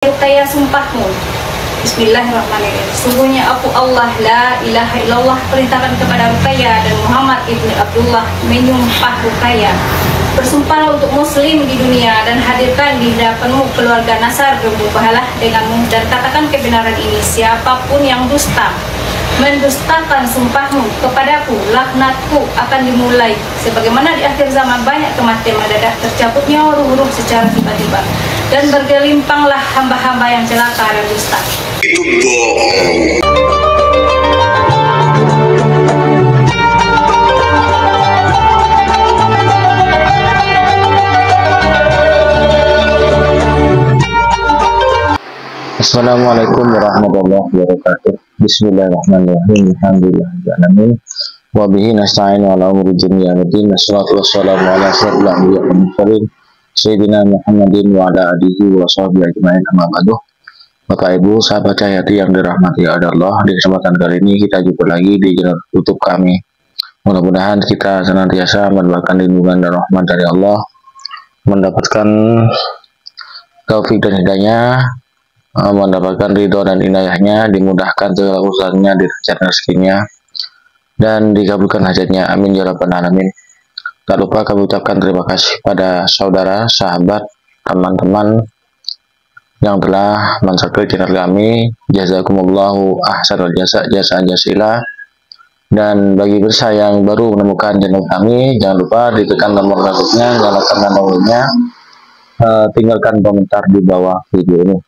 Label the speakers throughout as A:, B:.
A: Rukaya sumpahmu. Bismillahirrahmanirrahim. Sungguhnya aku Allah la ilaha illallah perintahkan kepada Rukaya dan Muhammad ibni Abdullah menyumpah Rukaya. Bersumpahlah untuk muslim di dunia dan hadirkan di hadapanmu keluarga Nasar bermubahalah denganmu dan katakan kebenaran ini siapapun yang dusta mendustakan sumpahmu kepadaku, laknatku akan dimulai. Sebagaimana di akhir zaman banyak kematian mendadak, tercabut nyawa ruh-ruh secara tiba-tiba, dan bergelimpanglah hamba-hamba yang celaka dan dusta.
B: Itu bohong.
C: Assalamualaikum warahmatullahi wabarakatuh. Bismillahirrahmanirrahim. Alhamdulillahirrahmanirrahim. Wa bihi nasta'in wa ala umuri dunya waddin. Wassalatu wassalamu ala asyrofil anbiya'i wal mursalin sayyidina Muhammadin wa ala alihi wa sahbihi ajmain, amma ba'du. Bapak Ibu, sahabat Cahyati yang dirahmati Allah, di kesempatan kali ini kita jumpa lagi di channel YouTube kami. Mudah-mudahan kita senantiasa mendapatkan lindungan dan rahmat dari Allah, mendapatkan taufik dan hidayah, mendapatkan ridho dan inayahnya, dimudahkan segala urusannya, dilancarkan rezekinya, dan dikabulkan hajatnya. Amin ya rabbal alamin. Tak lupa kami ucapkan terima kasih pada saudara, sahabat, teman-teman yang telah mensubscribe channel kami. Jazakumullahu ahsanul jasa, jasa jasila. Dan bagi pemirsa yang baru menemukan channel kami, jangan lupa ditekan tombol like-nya, nyalakan loncengnya, tinggalkan komentar di bawah video ini.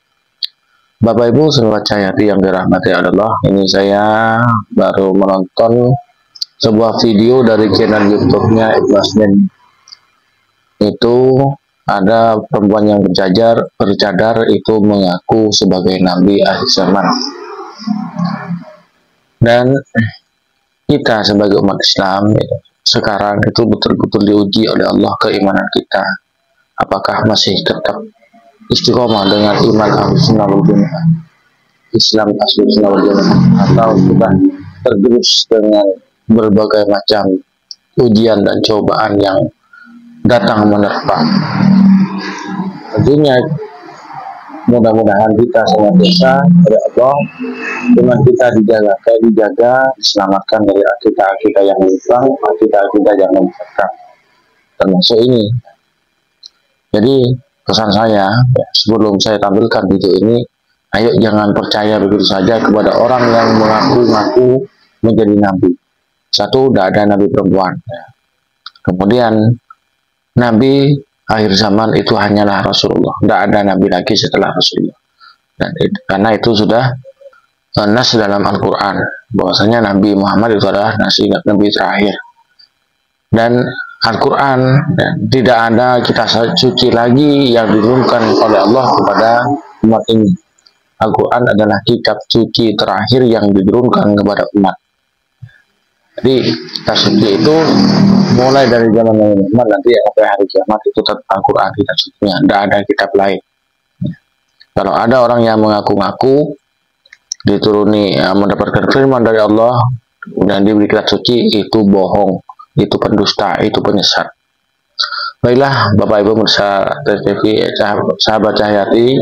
C: Bapak Ibu sahabat Cahyati yang dirahmati Allah, ini saya baru menonton sebuah video dari channel YouTube-nya Iblasmin. Itu ada perempuan yang bercadar itu mengaku sebagai nabi akhir zaman. Dan kita sebagai umat Islam sekarang itu betul-betul diuji oleh Allah keimanan kita. Apakah masih tetap istiqomah dengan iman Ahlussunnah wal Jamaah, Islam Ahlussunnah wal Jamaah, atau sudah tergerus dengan berbagai macam ujian dan cobaan yang datang menerpa. Tentunya mudah-mudahan kita senantiasa oleh Allah, iman kita dijaga, diselamatkan dari akidah-akidah yang menyimpang, akidah-akidah yang menyesatkan, termasuk ini. Jadi pesan saya, sebelum saya tampilkan video ini, ayo jangan percaya begitu saja kepada orang yang mengaku-ngaku menjadi nabi. Satu, tidak ada nabi perempuan. Kemudian, nabi akhir zaman itu hanyalah Rasulullah. Tidak ada nabi lagi setelah Rasulullah. Dan karena itu sudah nas dalam Al-Quran, bahwasanya Nabi Muhammad itu adalah nabi terakhir. Dan Al-Quran, tidak ada kitab suci lagi yang diturunkan oleh Allah kepada umat ini. Al-Quran adalah kitab suci terakhir yang diturunkan kepada umat. Jadi kitab suci itu mulai dari zaman Nabi Muhammad nanti sampai hari kiamat itu tetap Al-Quran kitab sucinya, tidak ada kitab lain. Kalau ada orang yang mengaku-ngaku dituruni mendapatkan firman dari Allah dan diberi kitab suci, itu bohong, itu pendusta, itu penyesat. Baiklah Bapak Ibu pemirsa TV sahabat Cahyati,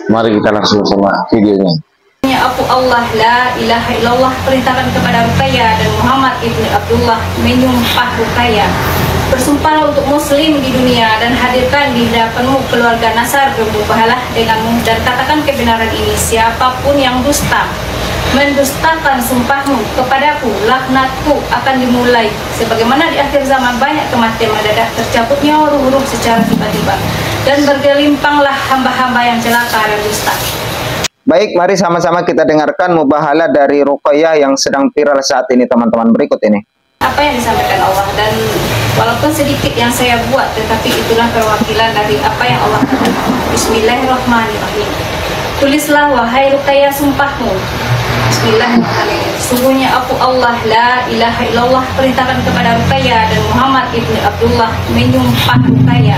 C: mari kita langsung sama videonya.
A: Aku Allah la ilaha illallah perintahkan kepada Rukaya dan Muhammad ibni Abdullah menyumpah Rukaya. Bersumpahlah untuk muslim di dunia dan hadirkan di hadapanmu keluarga Nasar bermubahalah denganmu dan katakan kebenaran ini siapapun yang dusta mendustakan sumpahmu kepadaku, laknatku akan dimulai. Sebagaimana di akhir zaman banyak kematian mendadak, tercabut nyawa ruh-ruh secara tiba-tiba, dan bergelimpanglah hamba-hamba yang celaka dan dusta.
D: Baik, mari sama-sama kita dengarkan mubahalah dari Rukaya yang sedang viral saat ini, teman-teman. Berikut ini
A: apa yang disampaikan Allah, dan walaupun sedikit yang saya buat, tetapi itulah perwakilan dari apa yang Allah katakan. Bismillahirrahmanirrahim. Tulislah wahai Rukaya sumpahmu. Bismillahirrahmanirrahim. Sungguhnya aku Allah la ilaha illallah perintahkan kepada Rukaya dan Muhammad ibni Abdullah menyumpah Rukaya.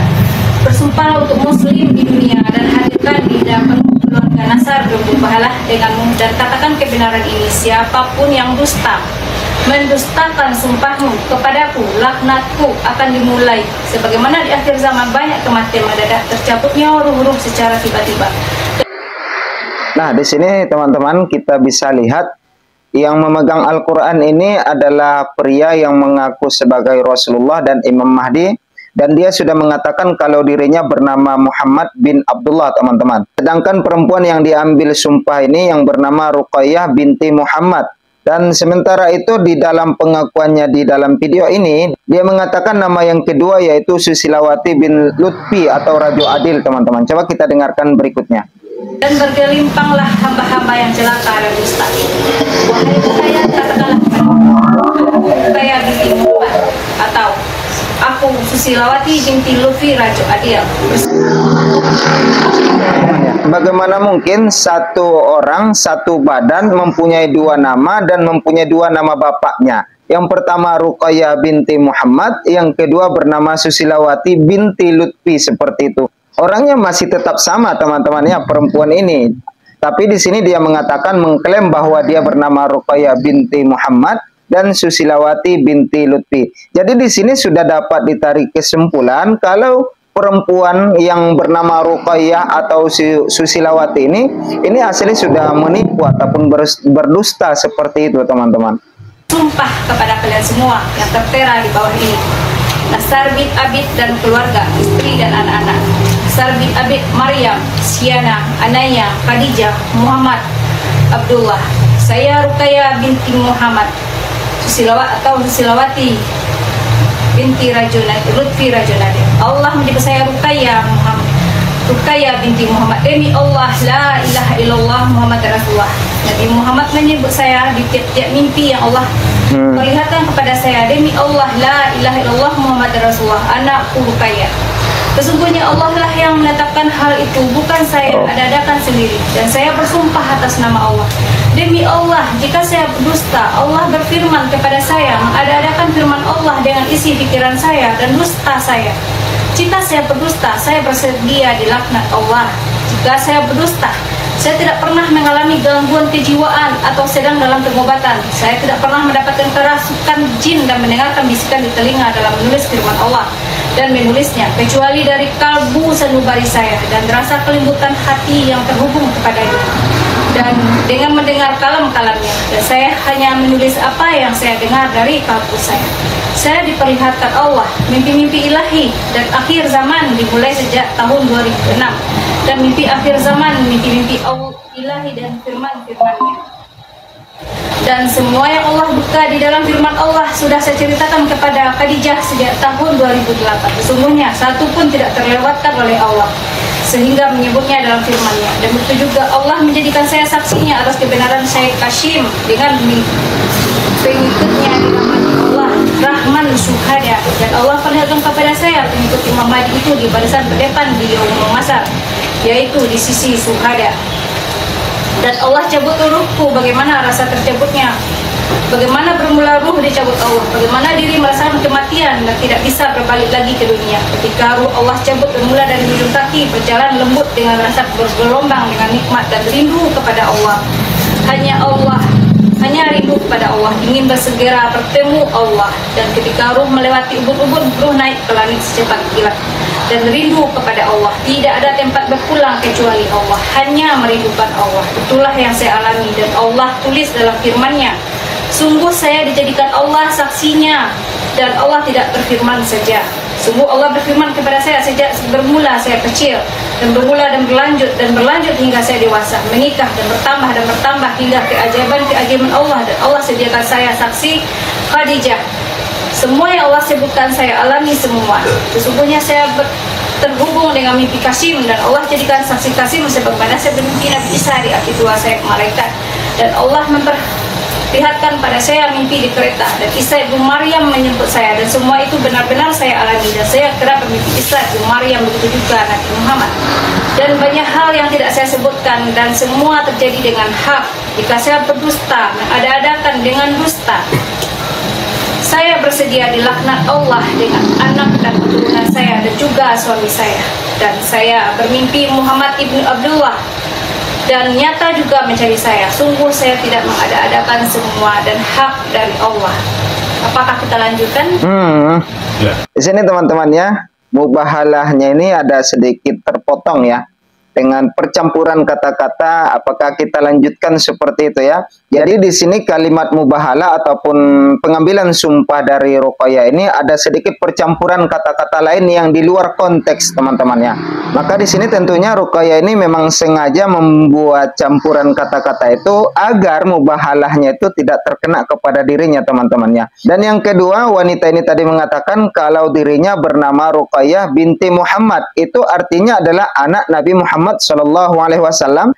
A: Bersumpahlah untuk muslim di dunia dan hadirkan di hadapan keluarga Nasar bermubahalah denganmu dan katakan kebenaran ini siapapun yang dusta mendustakan sumpahmu kepadaku, laknatku akan dimulai. Sebagaimana di akhir zaman banyak kematian mendadak, tercabut nyawa ruh-ruh secara tiba-tiba.
D: Nah, di sini teman-teman kita bisa lihat yang memegang Al-Quran ini adalah pria yang mengaku sebagai Rasulullah dan Imam Mahdi. Dan dia sudah mengatakan kalau dirinya bernama Muhammad bin Abdullah, teman-teman. Sedangkan perempuan yang diambil sumpah ini yang bernama Ruqayyah binti Muhammad. Dan sementara itu di dalam pengakuannya di dalam video ini, dia mengatakan nama yang kedua yaitu Susilawati bin Lutfi atau Raju Adil, teman-teman. Coba kita dengarkan berikutnya.
A: Dan bergelimpanglah hamba-hamba yang celaka dan dusta. Wahai Ruqayyah, katakanlah Ruqayyah binti Muhammad, atau aku Susilawati binti Lutfi Raju Adil.
D: Bagaimana mungkin satu orang, satu badan mempunyai dua nama dan mempunyai dua nama bapaknya? Yang pertama Ruqayyah binti Muhammad, yang kedua bernama Susilawati binti Lutfi, seperti itu. Orangnya masih tetap sama, teman-temannya, perempuan ini. Tapi di sini dia mengatakan, mengklaim bahwa dia bernama Ruqayyah binti Muhammad dan Susilawati binti Lutfi. Jadi di sini sudah dapat ditarik kesimpulan kalau perempuan yang bernama Ruqayyah atau Susilawati ini asli sudah menipu ataupun berdusta, seperti itu, teman-teman.
A: Sumpah kepada kalian semua yang tertera di bawah ini. Nasar bin Abid dan keluarga, istri dan anak-anak. Nasar bin Abid, Maryam, Siana, Anaya, Khadijah, Muhammad, Abdullah. Saya Ruqayyah binti Muhammad, Susilawati binti Lutfi Rajunadi. Allah menjadi saya Ruqayyah binti Muhammad. Demi Allah, la ilaha illallah Muhammad Rasulullah. Nabi Muhammad menyebut saya di tiap-tiap mimpi yang Allah perlihatkan kepada saya. Demi Allah, la ilaha illallah Muhammad Rasulullah. Anakku Ruqayyah. Sesungguhnya Allah lah yang menetapkan hal itu, bukan saya ada-adakan sendiri. Dan saya bersumpah atas nama Allah. Demi Allah, jika saya berdusta, Allah berfirman kepada saya, mengada-adakan firman Allah dengan isi pikiran saya dan dusta saya. Jika saya berdusta, saya bersedia dilaknat Allah. Jika saya berdusta, saya tidak pernah mengalami gangguan kejiwaan atau sedang dalam pengobatan. Saya tidak pernah mendapatkan kerasukan jin dan mendengarkan bisikan di telinga dalam menulis firman Allah dan menulisnya, kecuali dari kalbu sanubari saya dan rasa kelembutan hati yang terhubung kepadanya, dan dengan mendengar kalam-kalamnya. Dan saya hanya menulis apa yang saya dengar dari kalbu saya. Saya diperlihatkan Allah mimpi-mimpi ilahi dan akhir zaman dimulai sejak tahun 2006. Dan mimpi akhir zaman, mimpi-mimpi Allah ilahi dan firman-firmannya. Dan semua yang Allah buka di dalam firman Allah sudah saya ceritakan kepada Khadijah sejak tahun 2008. Sesungguhnya satu pun tidak terlewatkan oleh Allah, sehingga menyebutnya dalam firman-Nya. Dan begitu juga Allah menjadikan saya saksinya atas kebenaran Syekh Kashim dengan pengikutnya di nama Allah Rahman Syuhada. Dan Allah perlihatkan kepada saya pengikut Imam Mahdi itu di barisan terdepan di Yaumul Masar, yaitu di sisi Syuhada. Dan Allah cabut ruhku, bagaimana rasa tercabutnya, bagaimana bermula ruh dicabut Allah, bagaimana diri merasakan kematian dan tidak bisa berbalik lagi ke dunia. Ketika ruh Allah cabut bermula dari ujung kaki, berjalan lembut dengan rasa bergelombang dengan nikmat dan rindu kepada Allah. Hanya rindu kepada Allah, ingin bersegera bertemu Allah. Dan ketika ruh melewati ubun-ubun, ruh naik ke langit secepat kilat dan rindu kepada Allah. Tidak ada tempat berpulang kecuali Allah, hanya merindukan Allah. Itulah yang saya alami. Dan Allah tulis dalam firman-Nya, sungguh saya dijadikan Allah saksinya, dan Allah tidak berfirman saja. Sungguh Allah berfirman kepada saya sejak bermula saya kecil, dan bermula dan berlanjut hingga saya dewasa, menikah dan bertambah hingga keajaiban Allah. Dan Allah sediakan saya saksi Khadijah. Semua yang Allah sebutkan saya alami semua. Sesungguhnya saya terhubung dengan mimpi Kashim, dan Allah jadikan saksi Kashim sebagaimana saya bermimpi Nabi Isa di hati tua saya malaikat. Dan Allah memperlihatkan pada saya mimpi di kereta, dan Isa ibu Maryam menyebut saya, dan semua itu benar-benar saya alami. Dan saya kerap bermimpi Isa ibu Maryam, begitu juga Nabi Muhammad. Dan banyak hal yang tidak saya sebutkan, dan semua terjadi dengan hak. Jika saya berdusta, mengada-adakan dengan dusta, saya bersedia dilaknat Allah dengan anak dan keturunan saya dan juga suami saya. Dan saya bermimpi Muhammad ibnu Abdullah, dan nyata juga mencari saya. Sungguh saya tidak mengada-adakan semua dan hak dari Allah. Apakah kita lanjutkan?
D: Di sini teman-teman ya, mubahalahnya ini ada sedikit terpotong ya. dengan percampuran kata-kata. Apakah kita lanjutkan seperti itu ya? Jadi di sini kalimat mubahalah ataupun pengambilan sumpah dari ruqyah ini ada sedikit percampuran kata-kata lain yang di luar konteks teman-teman ya. Maka di sini tentunya ruqyah ini memang sengaja membuat campuran kata-kata itu agar mubahalahnya itu tidak terkena kepada dirinya teman-teman ya. Dan yang kedua, wanita ini tadi mengatakan kalau dirinya bernama Ruqayyah binti Muhammad, itu artinya adalah anak Nabi Muhammad SAW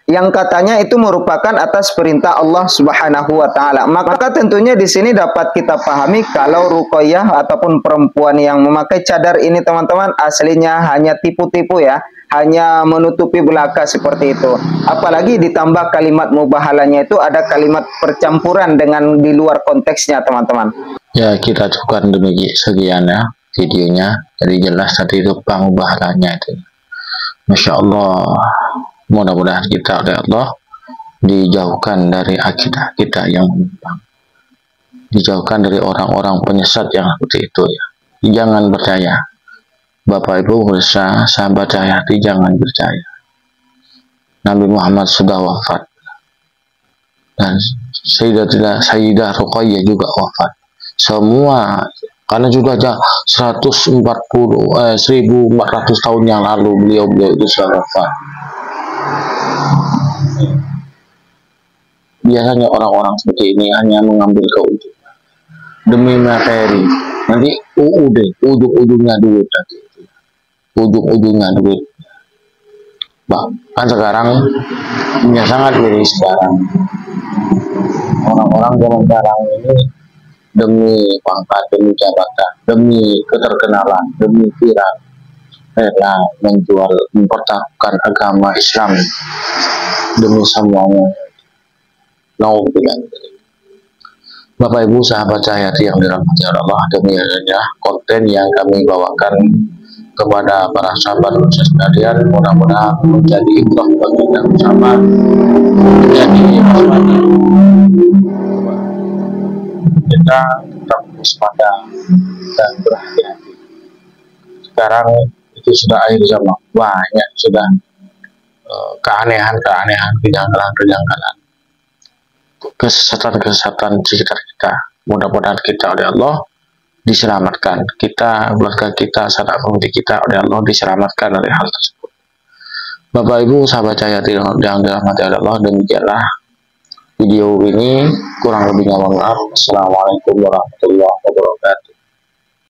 D: yang katanya itu merupakan atas perintah Allah Subhanahu wa taala. Maka tentunya di sini dapat kita pahami kalau Ruqayyah ataupun perempuan yang memakai cadar ini teman-teman aslinya hanya tipu-tipu ya, hanya menutupi belaka seperti itu. Apalagi ditambah kalimat mubahalanya itu ada kalimat percampuran dengan di luar konteksnya teman-teman.
C: Ya, kita cukupkan demikian sekian ya videonya. Jadi jelas tadi itu mubahalanya itu. Masya Allah, mudah-mudahan kita oleh Allah dijauhkan dari akidah kita yang menyimpang, dijauhkan dari orang-orang penyesat yang seperti itu ya. Jangan percaya. Bapak Ibu pemirsa, sahabat Hayati, jangan percaya. Nabi Muhammad sudah wafat dan Sayyidah Ruqayyah juga wafat. Semua karena juga aja 1400 tahun yang lalu beliau itu sudah wafat. Biasanya orang-orang seperti ini hanya mengambil keuntungan demi materi. Nanti ujung-ujungnya duit nanti. Ujung-ujungnya duit. Kan sekarang punya sangat miris sekarang. Orang-orang zaman sekarang ini demi pangkat, demi jabatan, demi keterkenalan, demi viral, rela menjual, mempertaruhkan agama Islam demi semuanya. Bapak Ibu sahabat Hayati yang dirahmati Allah, demikianlah konten yang kami bawakan kepada para sahabat sekalian, mudah-mudahan menjadi ibrah bagi kita bersama, menjadi kita tetap waspada dan berhati-hati. Sekarang itu sudah akhir zaman, banyak sudah keanehan-keanehan, kejanggalan-kejanggalan, kesesatan-kesesatan di sekitar kita. Mudah-mudahan kita oleh Allah diselamatkan, kita, keluarga kita, sanak famili kita oleh Allah diselamatkan dari hal tersebut. Bapak Ibu sahabat Hayati yang dirahmati oleh Allah, demikianlah video ini, kurang lebihnya mohon maaf. Assalamualaikum warahmatullahi wabarakatuh.